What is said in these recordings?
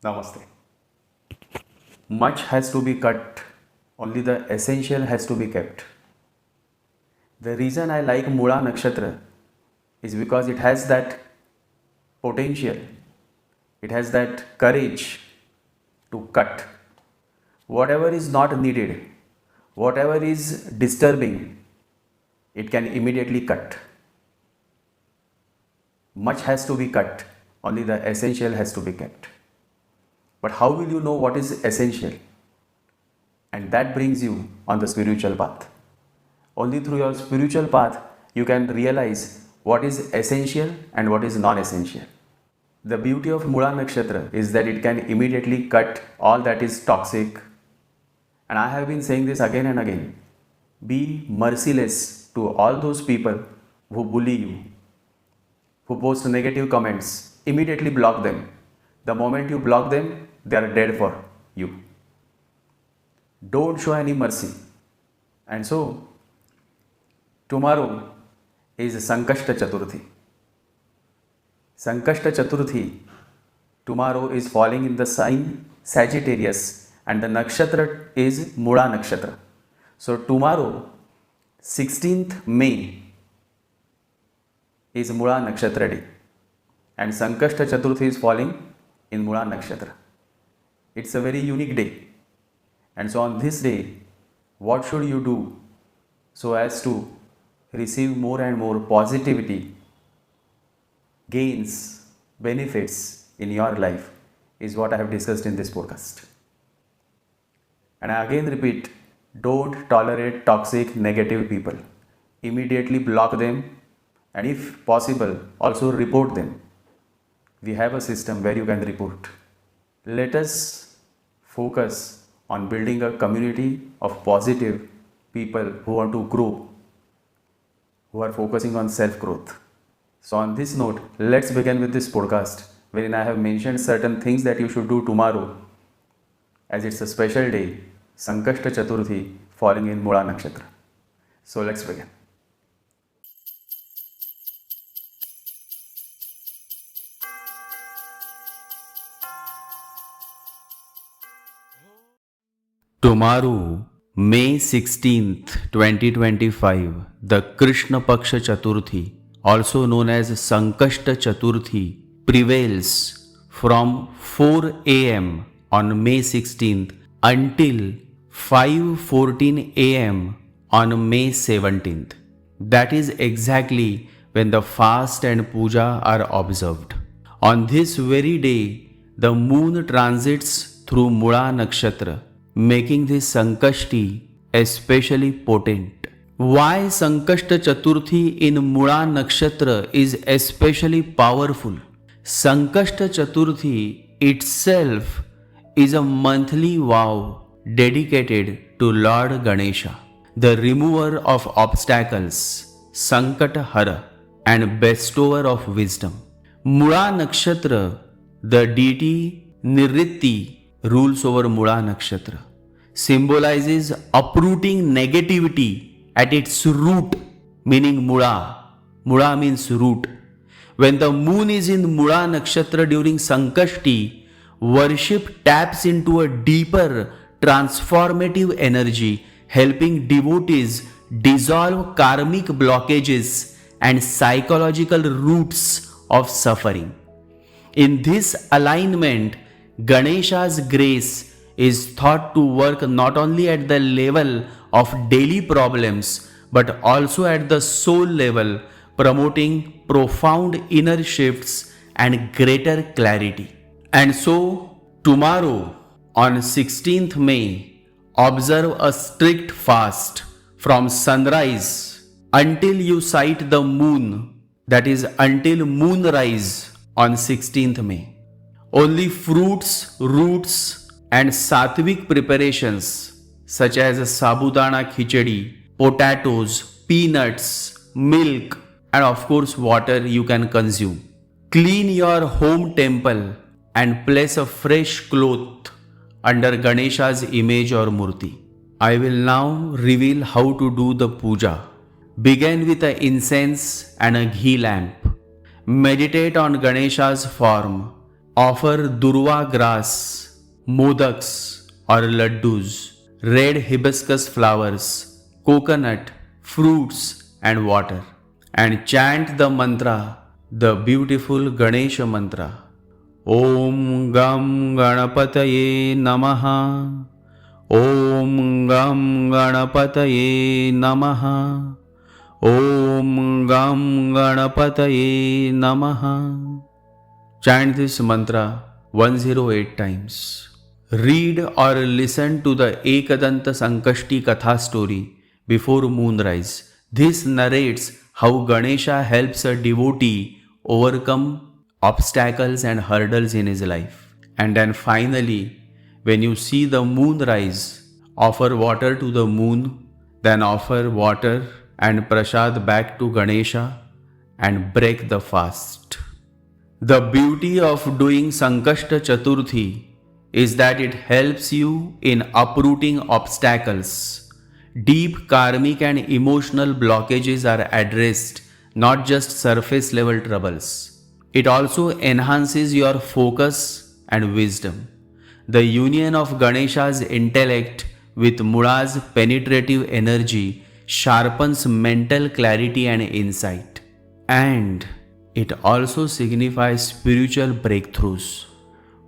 Namaste. Much has to be cut, only the essential has to be kept. The reason I like Mula Nakshatra is because it has that potential, it has that courage to cut. Whatever is not needed, whatever is disturbing, it can immediately cut. Much has to be cut, only the essential has to be kept. But how will you know what is essential? And that brings you on the spiritual path. Only through your spiritual path you can realize what is essential and what is non essential. The beauty of Mula Nakshatra is that it can immediately cut all that is toxic. And I have been saying this again and again. Be merciless to all those people who bully you, who post negative comments. Immediately block them. The moment you block them, they are dead for you. Don't show any mercy. And so, tomorrow is Sankashta Chaturthi. Sankashta Chaturthi, tomorrow is falling in the sign Sagittarius and the nakshatra is Mula Nakshatra. So, tomorrow, 16th May, is Mula Nakshatra day and Sankashta Chaturthi is falling in Mula Nakshatra. It's a very unique day. And so on this day, what should you do so as to receive more and more positivity, gains, benefits in your life is what I have discussed in this podcast. And I again repeat, don't tolerate toxic, negative people. Immediately block them and if possible, also report them. We have a system where you can report. Let us focus on building a community of positive people who want to grow, who are focusing on self-growth. So on this note, let's begin with this podcast wherein I have mentioned certain things that you should do tomorrow as it's a special day, Sankashta Chaturthi falling in Mula Nakshatra. So let's begin. Tomorrow, May 16th, 2025, the Krishna Paksha Chaturthi, also known as Sankashta Chaturthi, prevails from 4 am on May 16th until 5:14 am on May 17th. That is exactly when the fast and puja are observed. On this very day, the moon transits through Mula Nakshatra, making this Sankashti especially potent. Why Sankashta Chaturthi in Mula Nakshatra is especially powerful? Sankashta Chaturthi itself is a monthly vow dedicated to Lord Ganesha, the remover of obstacles, Sankatahara, and bestower of wisdom. Mula Nakshatra, the deity Nirriti rules over Mula Nakshatra, symbolizes uprooting negativity at its root, meaning Mula. Mula means root. When the moon is in Mula Nakshatra during Sankashti, worship taps into a deeper transformative energy, helping devotees dissolve karmic blockages and psychological roots of suffering. In this alignment, Ganesha's grace is thought to work not only at the level of daily problems but also at the soul level, promoting profound inner shifts and greater clarity. And so, tomorrow on 16th May, observe a strict fast from sunrise until you sight the moon, that is, until moonrise on 16th May. Only fruits, roots, and sattvic preparations such as sabudana khichdi, potatoes, peanuts, milk, and of course water you can consume. Clean your home temple and place a fresh cloth under Ganesha's image or murti. I will now reveal how to do the puja. Begin with an incense and a ghee lamp. Meditate on Ganesha's form. Offer durva grass, modaks or laddus, red hibiscus flowers, coconut, fruits and water. And chant the mantra, the beautiful Ganesha mantra. Om Gam Ganapataye Namaha. Om Gam Ganapataye Namaha. Om Gam Ganapataye Namaha. Chant this mantra 108 times. Read or listen to the Ekadanta Sankashti Katha story before moonrise. This narrates how Ganesha helps a devotee overcome obstacles and hurdles in his life. And then finally, when you see the moon rise, offer water to the moon, then offer water and prasad back to Ganesha and break the fast. The beauty of doing Sankashta Chaturthi is that it helps you in uprooting obstacles. Deep karmic and emotional blockages are addressed, not just surface level troubles. It also enhances your focus and wisdom. The union of Ganesha's intellect with Mula's penetrative energy sharpens mental clarity and insight. And it also signifies spiritual breakthroughs.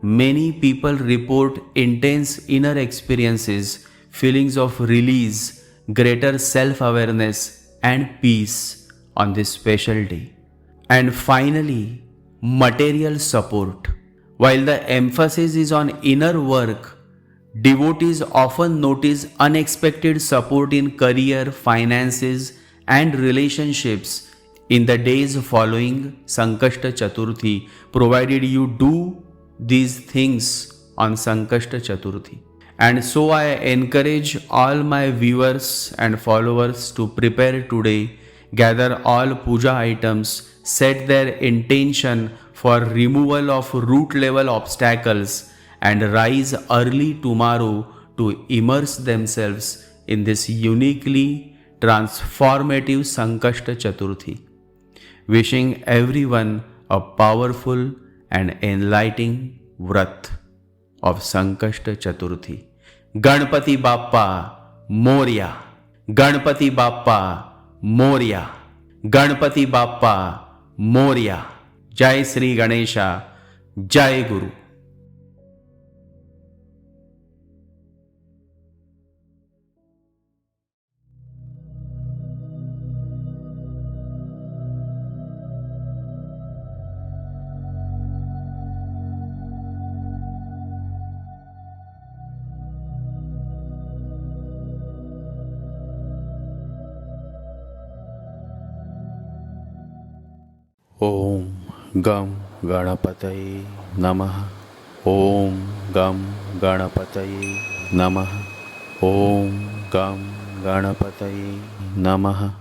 Many people report intense inner experiences, feelings of release, greater self-awareness and peace on this special day. And finally, material support. While the emphasis is on inner work, devotees often notice unexpected support in career, finances, and relationships in the days following Sankashta Chaturthi, provided you do these things on Sankashta Chaturthi. And so I encourage all my viewers and followers to prepare today, gather all puja items, set their intention for removal of root level obstacles and rise early tomorrow to immerse themselves in this uniquely transformative Sankashta Chaturthi. Wishing everyone a powerful and enlightening Vrat of Sankashta Chaturthi. Ganpati Bappa Moria. Ganpati Bappa Moria. Ganpati Bappa Moria. Jai Sri Ganesha. Jai Guru. Om Gam Ganapataye Namaha. Om Gam Ganapataye Namaha. Om Gam Ganapataye Namaha.